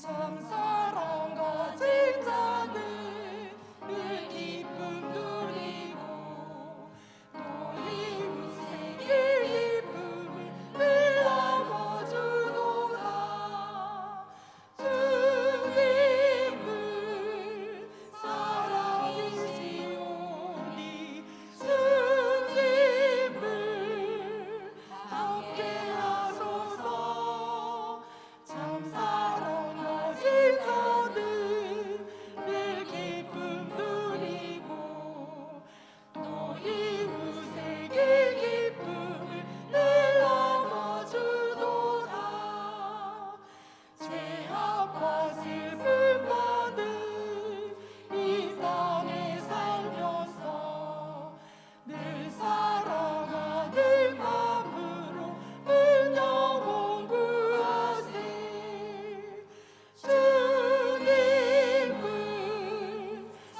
참 사랑 가진 자는 늘 기쁨 누리고 또 이웃의 기쁨을 늘 나눠주노라. 주님을 사랑이시오니 주님을 함께하소서. 참 사랑 가진 자는 늘 기쁨 누리고 또 이웃에게 기쁨을 늘 나눠주노라. 죄악과 슬픔 많은 이 땅에 살면서 늘 사랑하는 마음으로 늘 영원 구하세. 주님은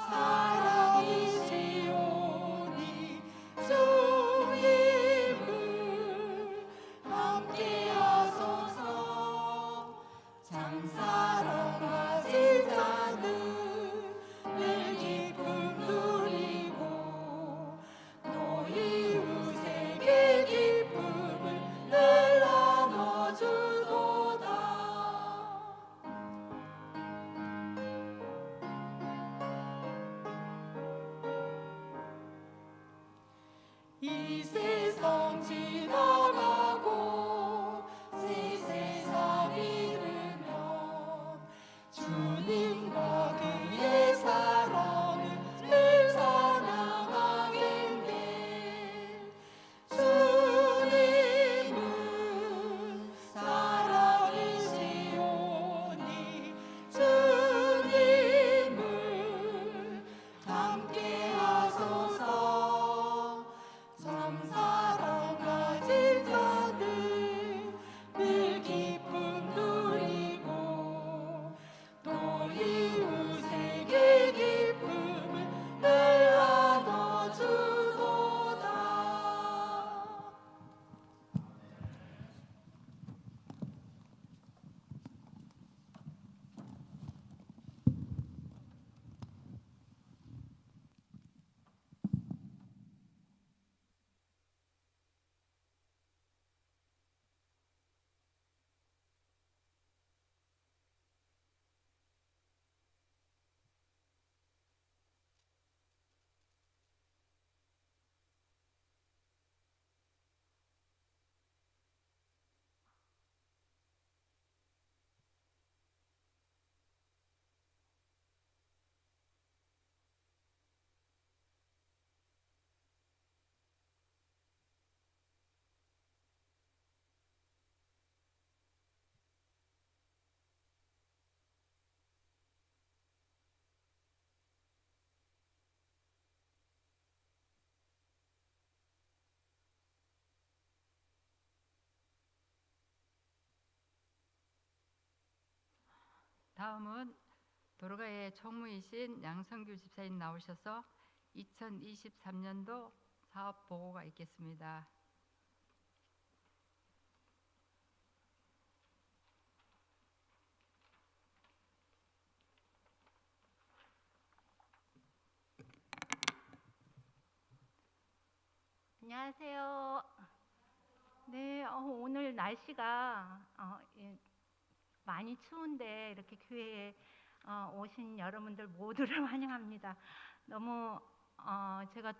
사랑이시오니 주님을 함께하소서. 참 사랑 가진 자는 늘 기쁨 누리고 또 이웃에게 기쁨을 늘 나눠주도다. 이 세상 지나가고 새 세상 이르면 주님과 그의 사랑을 늘 찬양하겠네. 주님은 사랑이시오니 주님을 함께하소서. 참 사랑 가진 자는 늘 기쁨 누리고 또 이웃에게 기쁨을 늘 나눠주도다. 다음은 도로가의 총무이신 양성규 집사님 나오셔서 2023년도 사업 보고가 있겠습니다. 안녕하세요. 네, 오늘 날씨가 많이 추운데 이렇게 교회에 오신 여러분들 모두를 환영합니다. 너무 제가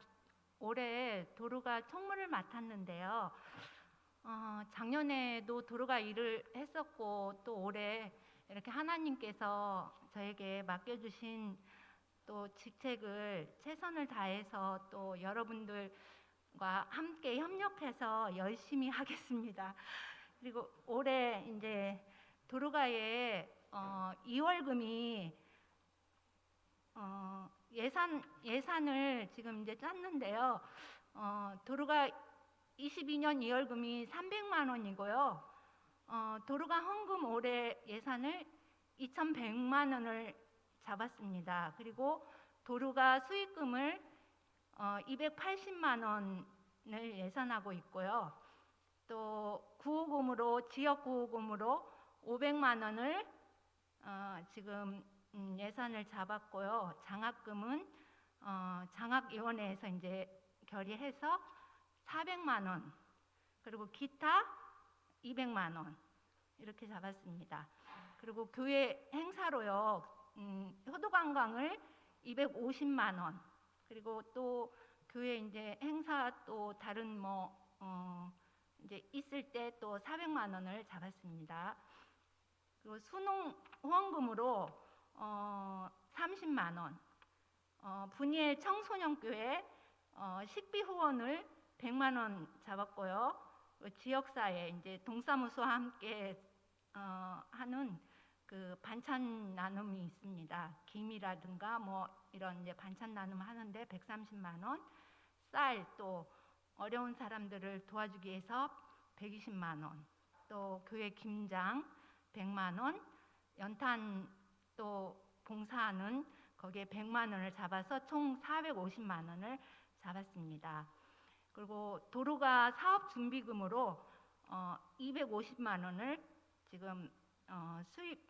올해 도로가 총무를 맡았는데요. 작년에도 도로가 일을 했었고 또 올해 이렇게 하나님께서 저에게 맡겨주신 또 직책을 최선을 다해서 또 여러분들과 함께 협력해서 열심히 하겠습니다. 그리고 올해 이제 도로가에 2월금이 예산을 지금 이제 짰는데요. 도로가 22년 2월금이 300만 원이고요. 도로가 헌금 올해 예산을 2,100만 원을 잡았습니다. 그리고 도로가 수익금을 280만 원을 예산하고 있고요. 또 구호금으로 지역 구호금으로 500만 원을 지금 예산을 잡았고요. 장학금은 장학위원회에서 이제 결의해서 400만 원, 그리고 기타 200만 원 이렇게 잡았습니다. 그리고 교회 행사로요, 효도관광을 250만 원, 그리고 또 교회 이제 행사 또 다른 이제 있을 때 또 400만 원을 잡았습니다. 그리고 수능 후원금으로 30만 원, 분이엘 청소년교회 식비 후원을 100만 원 잡았고요. 지역사회 이제 동사무소와 함께 하는 그 반찬 나눔이 있습니다. 김이라든가 이런 이제 반찬 나눔 하는데 130만 원, 쌀 또 어려운 사람들을 도와주기 위해서 120만 원, 또 교회 김장 100만 원, 연탄 또 봉사하는 거기에 100만 원을 잡아서 총 450만 원을 잡았습니다. 그리고 도로가 사업 준비금으로 250만 원을 지금 수입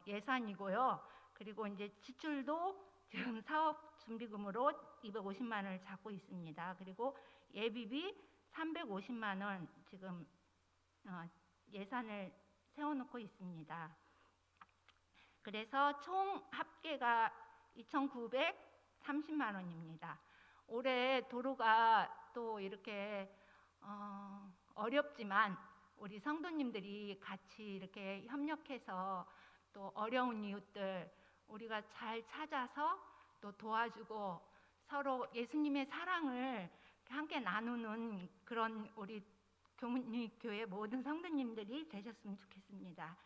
예산이고요. 그리고 이제 지출도 지금 사업 준비금으로 250만 원을 잡고 있습니다. 그리고 예비비 350만 원 지금 예산을 세워놓고 있습니다. 그래서 총 합계가 2,930만 원입니다. 올해 도로가 또 이렇게 어렵지만 우리 성도님들이 같이 이렇게 협력해서 또 어려운 이웃들 우리가 잘 찾아서 또 도와주고 서로 예수님의 사랑을 함께 나누는 그런 우리 교회 모든 성도님들이 되셨으면 좋겠습니다.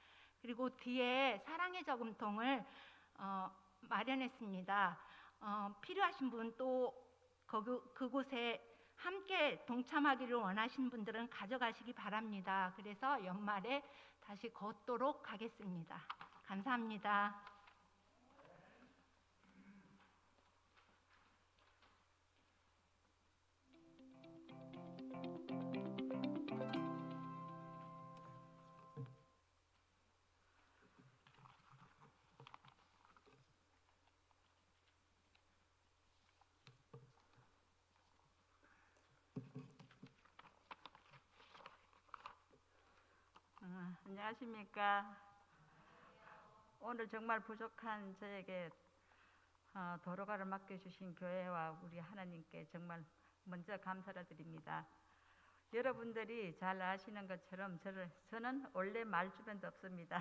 그리고 뒤에 사랑의 저금통을 마련했습니다. 필요하신 분 또 그곳에 함께 동참하기를 원하시는 분들은 가져가시기 바랍니다. 그래서 연말에 다시 걷도록 하겠습니다. 감사합니다. 안녕하십니까. 오늘 정말 부족한 저에게 도로가를 맡겨주신 교회와 우리 하나님께 정말 먼저 감사를 드립니다. 여러분들이 잘 아시는 것처럼 저는 원래 말주변도 없습니다.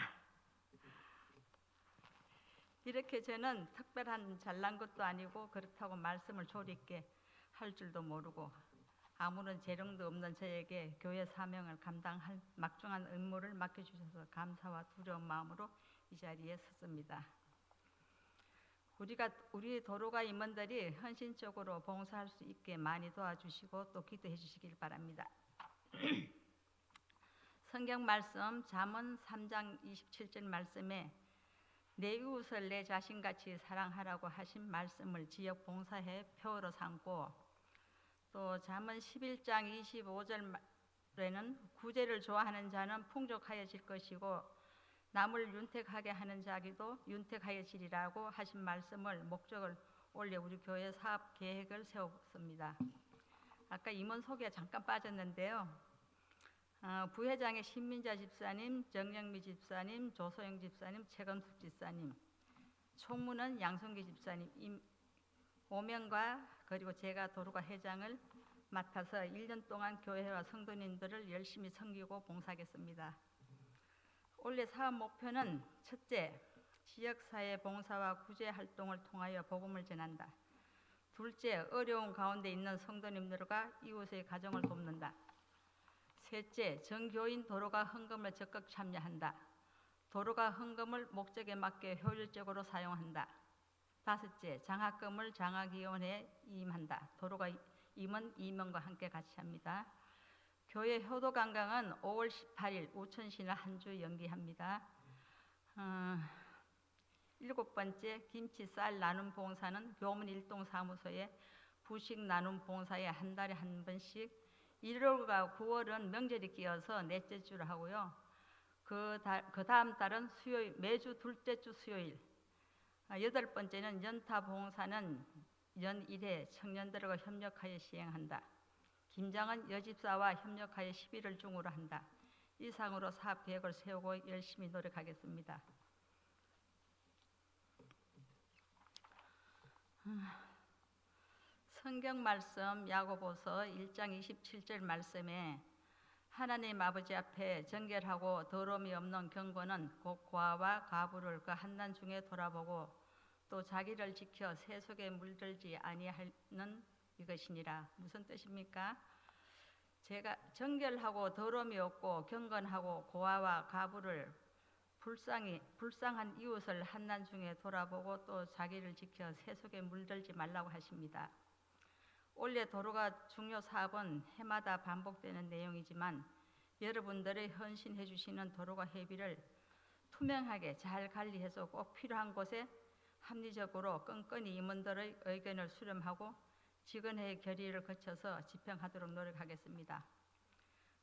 이렇게 저는 특별한 잘난 것도 아니고 그렇다고 말씀을 조리 있게 할 줄도 모르고 아무런 재능도 없는 저에게 교회 사명을 감당할 막중한 의무를 맡겨주셔서 감사와 두려운 마음으로 이 자리에 섰습니다. 우리 도로가 임원들이 헌신적으로 봉사할 수 있게 많이 도와주시고 또 기도해 주시길 바랍니다. 성경 말씀 잠언 3장 27절 말씀에 내 이웃을 내 자신같이 사랑하라고 하신 말씀을 지역 봉사의 표어로 삼고 또 잠언 11장 25절에는 구제를 좋아하는 자는 풍족하여질 것이고 남을 윤택하게 하는 자기도 윤택하여지리라고 하신 말씀을 목적을 올려 우리 교회 사업 계획을 세웠습니다. 아까 임원 소개 잠깐 빠졌는데요. 부회장의 신민자 집사님, 정영미 집사님, 조소영 집사님, 최건숙 집사님, 총무는 양성기 집사님, 오명과 그리고 제가 도로가 회장을 맡아서 1년 동안 교회와 성도님들을 열심히 섬기고 봉사하겠습니다. 올해 사업 목표는 첫째, 지역사회 봉사와 구제 활동을 통하여 복음을 전한다. 둘째, 어려운 가운데 있는 성도님들과 이웃의 가정을 돕는다. 셋째, 정교인 도로가 헌금을 적극 참여한다. 도로가 헌금을 목적에 맞게 효율적으로 사용한다. 다섯째, 장학금을 장학위원회에 임한다. 도로가 임원과 함께 같이 합니다. 교회 효도관광은 5월 18일 우천신을 한 주 연기합니다. 일곱 번째, 김치 쌀 나눔 봉사는 교문 일동사무소에 부식 나눔 봉사에 한 달에 한 번씩 1월과 9월은 명절이 끼어서 넷째 주를 하고요. 그 다음 달은 수요일, 매주 둘째 주 수요일. 8번째는 연타 봉사는 연 1회 청년들과 협력하여 시행한다. 김장은 여집사와 협력하여 11월 중으로 한다. 이상으로 사업 계획을 세우고 열심히 노력하겠습니다. 성경 말씀 야고보서 1장 27절 말씀에 하나님 아버지 앞에 정결하고 더러움이 없는 경건은 곧 고아와 과부를 그 한난 중에 돌아보고 또 자기를 지켜 세속에 물들지 아니하는 이것이니라. 무슨 뜻입니까? 제가 정결하고 더러움이 없고 경건하고 고아와 과부를 불쌍한 이웃을 한난 중에 돌아보고 또 자기를 지켜 세속에 물들지 말라고 하십니다. 올해 도로가 중요 사업은 해마다 반복되는 내용이지만 여러분들의 헌신해 주시는 도로가 회비를 투명하게 잘 관리해서 꼭 필요한 곳에 합리적으로 끈끈이 임원들의 의견을 수렴하고 직원회의 결의를 거쳐서 집행하도록 노력하겠습니다.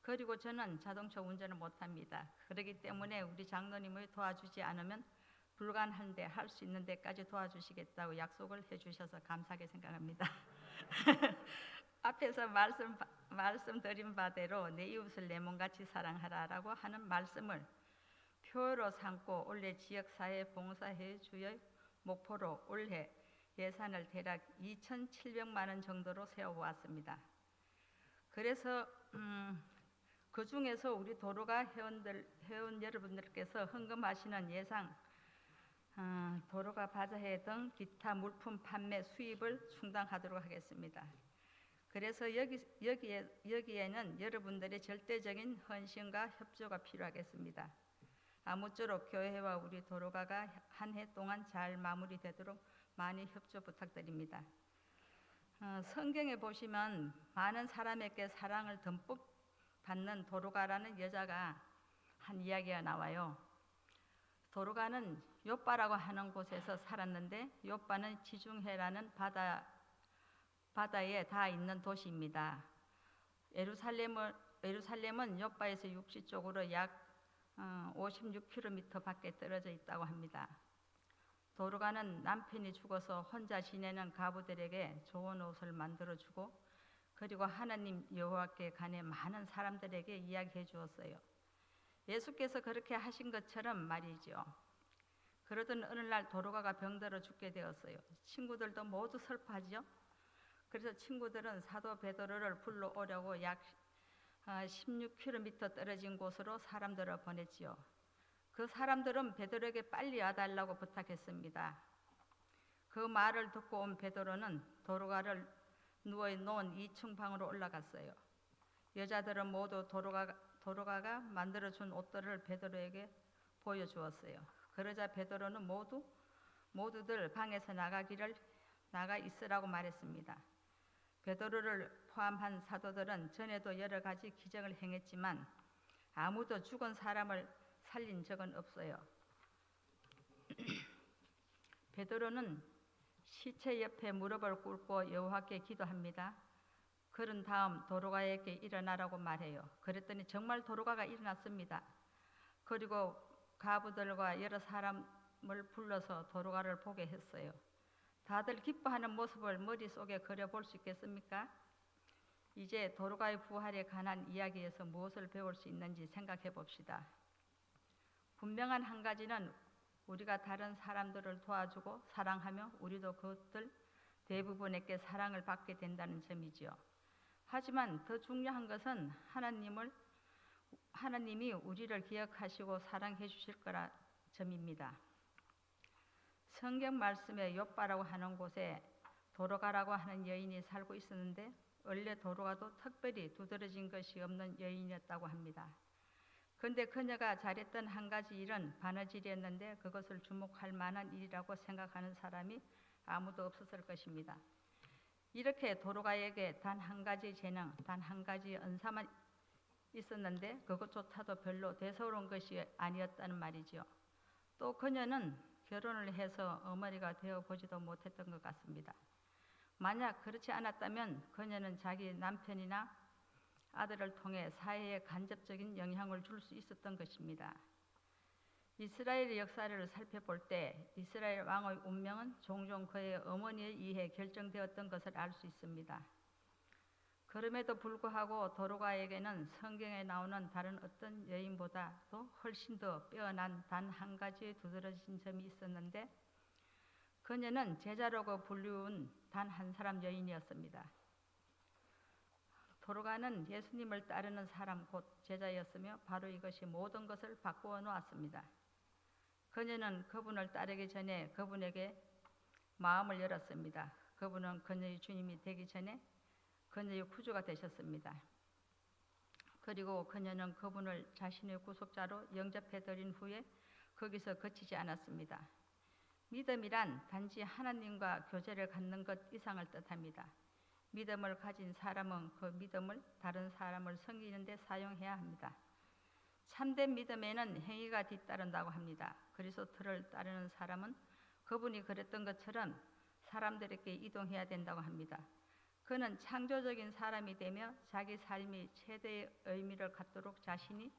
그리고 저는 자동차 운전을 못합니다. 그렇기 때문에 우리 장로님을 도와주지 않으면 불가능한데 할 수 있는 데까지 도와주시겠다고 약속을 해주셔서 감사하게 생각합니다. 앞에서 말씀드린 바대로 내 이웃을 내 몸같이 사랑하라라고 하는 말씀을 표로 삼고 올해 지역사회 봉사회 주의 목표로 올해 예산을 대략 2,700만 원 정도로 세워보았습니다. 그래서 그 중에서 우리 도로가 회원 여러분들께서 헌금하시는 예상 도로가 바자회 등 기타 물품 판매 수입을 충당하도록 하겠습니다. 그래서 여기에는 여러분들의 절대적인 헌신과 협조가 필요하겠습니다. 아무쪼록 교회와 우리 도로가가 한 해 동안 잘 마무리되도록 많이 협조 부탁드립니다. 성경에 보시면 많은 사람에게 사랑을 듬뿍 받는 도로가라는 여자가 한 이야기가 나와요. 도로가는 요빠라고 하는 곳에서 살았는데 요빠는 지중해라는 바다에 다 있는 도시입니다. 예루살렘은 요빠에서 육지 쪽으로 약 56km 밖에 떨어져 있다고 합니다. 도로가는 남편이 죽어서 혼자 지내는 가부들에게 좋은 옷을 만들어주고 그리고 하나님 여호와께 관해 많은 사람들에게 이야기해 주었어요. 예수께서 그렇게 하신 것처럼 말이죠. 그러던 어느 날 도로가가 병들어 죽게 되었어요. 친구들도 모두 슬퍼하죠. 그래서 친구들은 사도 베드로를 불러오려고 약 16km 떨어진 곳으로 사람들을 보냈지요. 그 사람들은 베드로에게 빨리 와달라고 부탁했습니다. 그 말을 듣고 온 베드로는 도로가를 누워놓은 2층 방으로 올라갔어요. 여자들은 모두 도로가가 만들어준 옷들을 베드로에게 보여주었어요. 그러자 베드로는 모두들 방에서 나가 있으라고 말했습니다. 베드로를 포함한 사도들은 전에도 여러 가지 기적을 행했지만 아무도 죽은 사람을 살린 적은 없어요. 베드로는 시체 옆에 무릎을 꿇고 여호와께 기도합니다. 그런 다음 도로가에게 일어나라고 말해요. 그랬더니 정말 도로가가 일어났습니다. 그리고 가부들과 여러 사람을 불러서 도로가를 보게 했어요. 다들 기뻐하는 모습을 머릿속에 그려볼 수 있겠습니까? 이제 도로가의 부활에 관한 이야기에서 무엇을 배울 수 있는지 생각해 봅시다. 분명한 한 가지는 우리가 다른 사람들을 도와주고 사랑하며 우리도 그것들 대부분에게 사랑을 받게 된다는 점이지요. 하지만 더 중요한 것은 하나님이 우리를 기억하시고 사랑해 주실 거라 점입니다. 성경 말씀에 욥바라고 하는 곳에 도로가라고 하는 여인이 살고 있었는데 원래 도로가도 특별히 두드러진 것이 없는 여인이었다고 합니다. 그런데 그녀가 잘했던 한 가지 일은 바느질이었는데 그것을 주목할 만한 일이라고 생각하는 사람이 아무도 없었을 것입니다. 이렇게 도로가에게 단 한 가지 재능, 단 한 가지 은사만 있었는데 그것조차도 별로 대수로운 것이 아니었다는 말이죠. 또 그녀는 결혼을 해서 어머니가 되어보지도 못했던 것 같습니다. 만약 그렇지 않았다면 그녀는 자기 남편이나 아들을 통해 사회에 간접적인 영향을 줄 수 있었던 것입니다. 이스라엘의 역사를 살펴볼 때 이스라엘 왕의 운명은 종종 그의 어머니에 의해 결정되었던 것을 알 수 있습니다. 그럼에도 불구하고 도로가에게는 성경에 나오는 다른 어떤 여인보다도 훨씬 더 빼어난 단 한 가지의 두드러진 점이 있었는데 그녀는 제자라고 불리운 단 한 사람 여인이었습니다. 도로가는 예수님을 따르는 사람 곧 제자였으며 바로 이것이 모든 것을 바꾸어 놓았습니다. 그녀는 그분을 따르기 전에 그분에게 마음을 열었습니다. 그분은 그녀의 주님이 되기 전에 그녀의 구주가 되셨습니다. 그리고 그녀는 그분을 자신의 구속자로 영접해 드린 후에 거기서 그치지 않았습니다. 믿음이란 단지 하나님과 교제를 갖는 것 이상을 뜻합니다. 믿음을 가진 사람은 그 믿음을 다른 사람을 섬기는 데 사용해야 합니다. 참된 믿음에는 행위가 뒤따른다고 합니다. 그리스도를 따르는 사람은 그분이 그랬던 것처럼 사람들에게 이동해야 된다고 합니다. 그는 창조적인 사람이 되며 자기 삶이 최대의 의미를 갖도록 자신이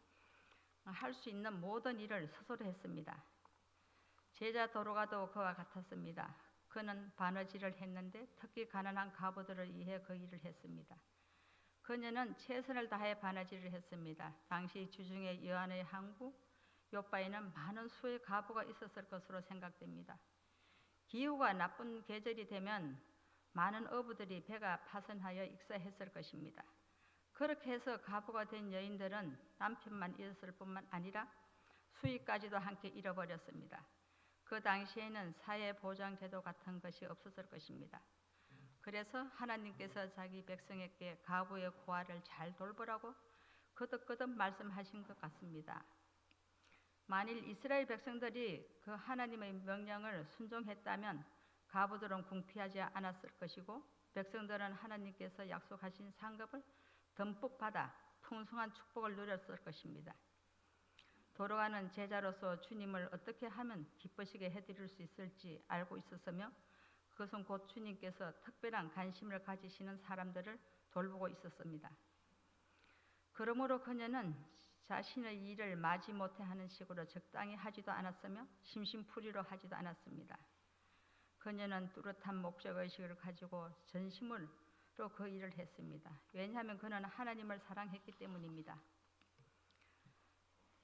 할 수 있는 모든 일을 스스로 했습니다. 제자 도로가도 그와 같았습니다. 그는 바느질을 했는데 특히 가난한 과부들을 위해 그 일을 했습니다. 그녀는 최선을 다해 바느질을 했습니다. 당시 주중에 요한의 항구 요바에는 많은 수의 과부가 있었을 것으로 생각됩니다. 기후가 나쁜 계절이 되면 많은 어부들이 배가 파손하여 익사했을 것입니다. 그렇게 해서 과부가 된 여인들은 남편만 잃었을 뿐만 아니라 수익까지도 함께 잃어버렸습니다. 그 당시에는 사회보장제도 같은 것이 없었을 것입니다. 그래서 하나님께서 자기 백성에게 과부의 고아를 잘 돌보라고 거듭거듭 말씀하신 것 같습니다. 만일 이스라엘 백성들이 그 하나님의 명령을 순종했다면 과부들은 궁피하지 않았을 것이고 백성들은 하나님께서 약속하신 상급을 듬뿍 받아 풍성한 축복을 누렸을 것입니다. 도로가는 제자로서 주님을 어떻게 하면 기쁘시게 해드릴 수 있을지 알고 있었으며 그것은 곧 주님께서 특별한 관심을 가지시는 사람들을 돌보고 있었습니다. 그러므로 그녀는 자신의 일을 마지못해 하는 식으로 적당히 하지도 않았으며 심심풀이로 하지도 않았습니다. 그녀는 뚜렷한 목적의식을 가지고 전심으로 그 일을 했습니다. 왜냐하면 그는 하나님을 사랑했기 때문입니다.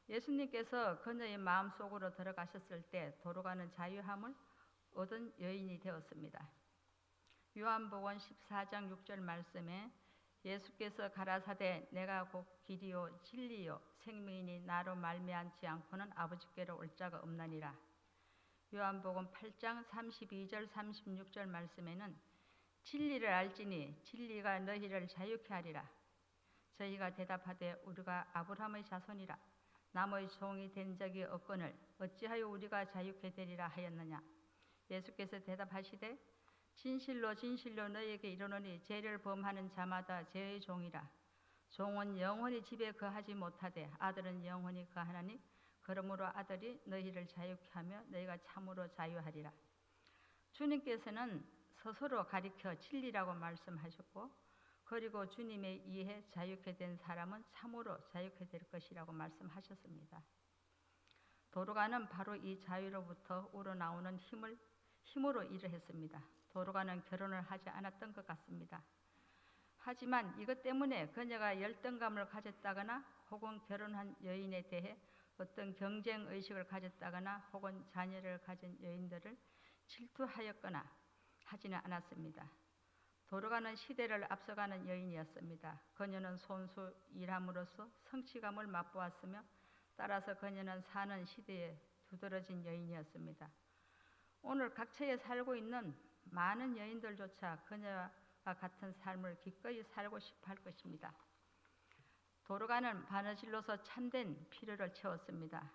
예수님께서 그녀의 마음속으로 들어가셨을 때 도로가는 자유함을 얻은 여인이 되었습니다. 요한복음 14장 6절 말씀에 예수께서 가라사대 내가 곧 길이요 진리요 생명이니 나로 말미암지 않고는 아버지께로 올 자가 없나니라. 요한복음 8장 32절 36절 말씀에는 진리를 알지니 진리가 너희를 자유케 하리라. 저희가 대답하되 우리가 아브라함의 자손이라 남의 종이 된 적이 없거늘 어찌하여 우리가 자유케 되리라 하였느냐. 예수께서 대답하시되 진실로 진실로 너희에게 이르노니 죄를 범하는 자마다 죄의 종이라. 종은 영원히 집에 거하지 못하되 아들은 영원히 거하나니 그러므로 아들이 너희를 자유케 하며 너희가 참으로 자유하리라. 주님께서는 스스로 가리켜 진리라고 말씀하셨고 그리고 주님에 의해 자유케 된 사람은 참으로 자유케 될 것이라고 말씀하셨습니다. 도로가는 바로 이 자유로부터 우러나오는 힘으로 일을 했습니다. 도로가는 결혼을 하지 않았던 것 같습니다. 하지만 이것 때문에 그녀가 열등감을 가졌다거나 혹은 결혼한 여인에 대해 어떤 경쟁의식을 가졌다거나 혹은 자녀를 가진 여인들을 질투하였거나 하지는 않았습니다. 도로가는 시대를 앞서가는 여인이었습니다. 그녀는 손수 일함으로써 성취감을 맛보았으며 따라서 그녀는 사는 시대에 두드러진 여인이었습니다. 오늘 각처에 살고 있는 많은 여인들조차 그녀와 같은 삶을 기꺼이 살고 싶어 할 것입니다. 도로가는 바느질로서 참된 필요를 채웠습니다.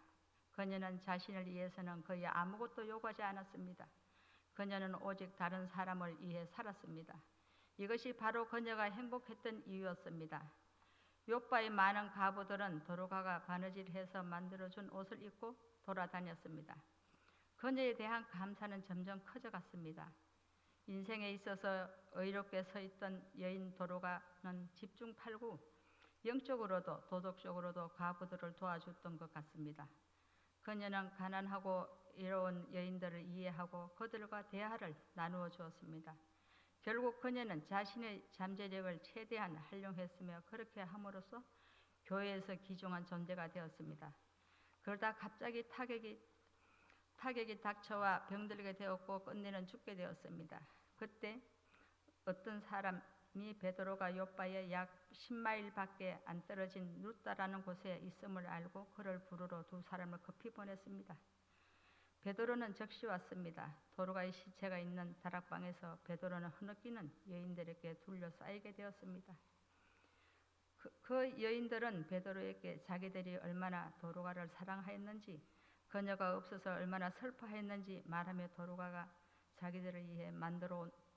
그녀는 자신을 위해서는 거의 아무것도 요구하지 않았습니다. 그녀는 오직 다른 사람을 위해 살았습니다. 이것이 바로 그녀가 행복했던 이유였습니다. 요바의 많은 과부들은 도로가가 바느질해서 만들어준 옷을 입고 돌아다녔습니다. 그녀에 대한 감사는 점점 커져갔습니다. 인생에 있어서 의롭게 서 있던 여인 도로가는 집중팔구 영적으로도 도덕적으로도 과부들을 도와줬던 것 같습니다. 그녀는 가난하고 이로운 여인들을 이해하고 그들과 대화를 나누어 주었습니다. 결국 그녀는 자신의 잠재력을 최대한 활용했으며 그렇게 함으로써 교회에서 귀중한 존재가 되었습니다. 그러다 갑자기 타격이 닥쳐와 병들게 되었고 끝내는 죽게 되었습니다. 그때 어떤 사람이 베드로가 요빠에 약 10마일 밖에 안 떨어진 루다라는 곳에 있음을 알고 그를 부르러 두 사람을 급히 보냈습니다. 베드로는 즉시 왔습니다. 도로가의 시체가 있는 다락방에서 베드로는 흐느끼는 여인들에게 둘러싸이게 되었습니다. 그 여인들은 베드로에게 자기들이 얼마나 도로가를 사랑하였는지 그녀가 없어서 얼마나 슬퍼했는지 말하며 도로가가 자기들을 위해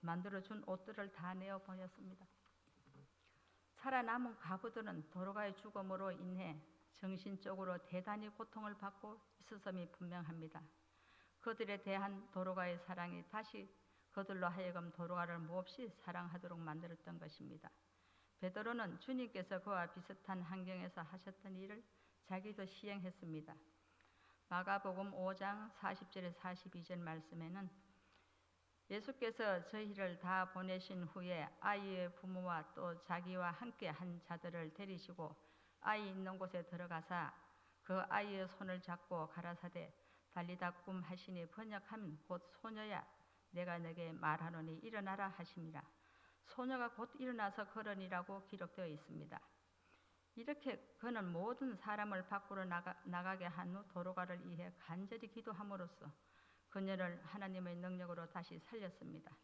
만들어준 옷들을 다 내어 보냈습니다. 살아남은 가부들은 도로가의 죽음으로 인해 정신적으로 대단히 고통을 받고 있었음이 분명합니다. 그들에 대한 도로가의 사랑이 다시 그들로 하여금 도로가를 몹시 사랑하도록 만들었던 것입니다. 베드로는 주님께서 그와 비슷한 환경에서 하셨던 일을 자기도 시행했습니다. 마가복음 5장 40절에 42절 말씀에는 예수께서 저희를 다 보내신 후에 아이의 부모와 또 자기와 함께 한 자들을 데리시고 아이 있는 곳에 들어가사 그 아이의 손을 잡고 가라사대 달리다 꿈 하시니 번역하면 곧 소녀야 내가 너에게 말하노니 일어나라 하심이라. 소녀가 곧 일어나서 걸으니라고 기록되어 있습니다. 이렇게 그는 모든 사람을 밖으로 나가게 한 후 도로가를 위해 간절히 기도함으로써 그녀를 하나님의 능력으로 다시 살렸습니다.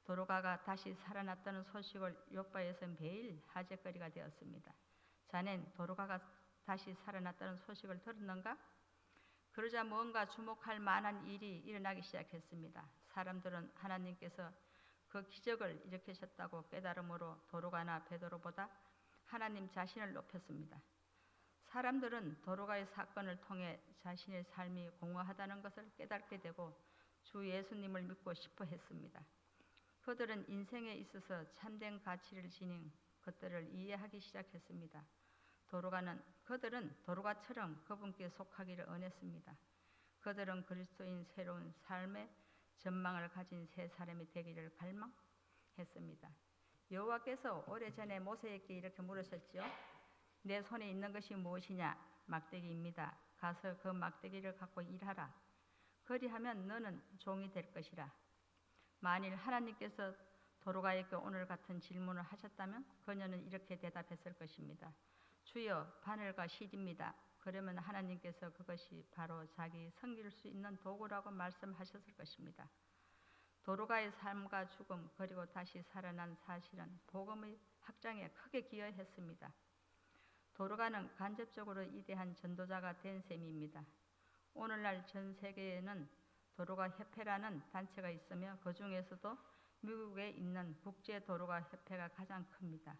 도로가가 다시 살아났다는 소식을 요빠에서 매일 화제거리가 되었습니다. 자넨 도로가가 다시 살아났다는 소식을 들었는가? 그러자 뭔가 주목할 만한 일이 일어나기 시작했습니다. 사람들은 하나님께서 그 기적을 일으키셨다고 깨달음으로 도로가나 베드로보다 하나님 자신을 높였습니다. 사람들은 도로가의 사건을 통해 자신의 삶이 공허하다는 것을 깨닫게 되고 주 예수님을 믿고 싶어 했습니다. 그들은 인생에 있어서 참된 가치를 지닌 것들을 이해하기 시작했습니다. 그들은 도로가처럼 그분께 속하기를 원했습니다. 그들은 그리스도인 새로운 삶의 전망을 가진 새 사람이 되기를 갈망했습니다. 여호와께서 오래전에 모세에게 이렇게 물으셨죠. 내 손에 있는 것이 무엇이냐? 막대기입니다. 가서 그 막대기를 갖고 일하라. 그리하면 너는 종이 될 것이라. 만일 하나님께서 도로가에게 오늘 같은 질문을 하셨다면 그녀는 이렇게 대답했을 것입니다. 주여, 바늘과 실입니다. 그러면 하나님께서 그것이 바로 자기 섬길 수 있는 도구라고 말씀하셨을 것입니다. 도로가의 삶과 죽음 그리고 다시 살아난 사실은 복음의 확장에 크게 기여했습니다. 도로가는 간접적으로 위대한 전도자가 된 셈입니다. 오늘날 전 세계에는 도로가 협회라는 단체가 있으며 그 중에서도 미국에 있는 국제 도로가 협회가 가장 큽니다.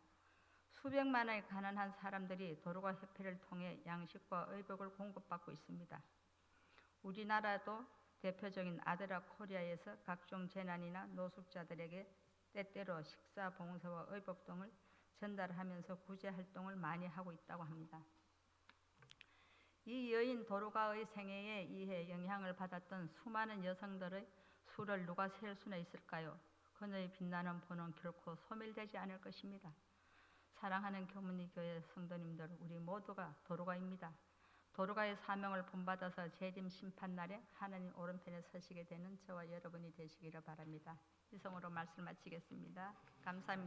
수백만의 가난한 사람들이 도로가 협회를 통해 양식과 의복을 공급받고 있습니다. 우리나라도 대표적인 아드라 코리아에서 각종 재난이나 노숙자들에게 때때로 식사, 봉사와 의복 등을 전달하면서 구제 활동을 많이 하고 있다고 합니다. 이 여인 도로가의 생애에 의해 영향을 받았던 수많은 여성들의 수를 누가 셀 수는 있을까요? 그녀의 빛나는 본은 결코 소멸되지 않을 것입니다. 사랑하는 교문리 교회 성도님들, 우리 모두가 도로가입니다. 도로가의 사명을 본받아서 재림 심판날에 하나님 오른편에 서시게 되는 저와 여러분이 되시기를 바랍니다. 이성으로 말씀 마치겠습니다. 감사합니다.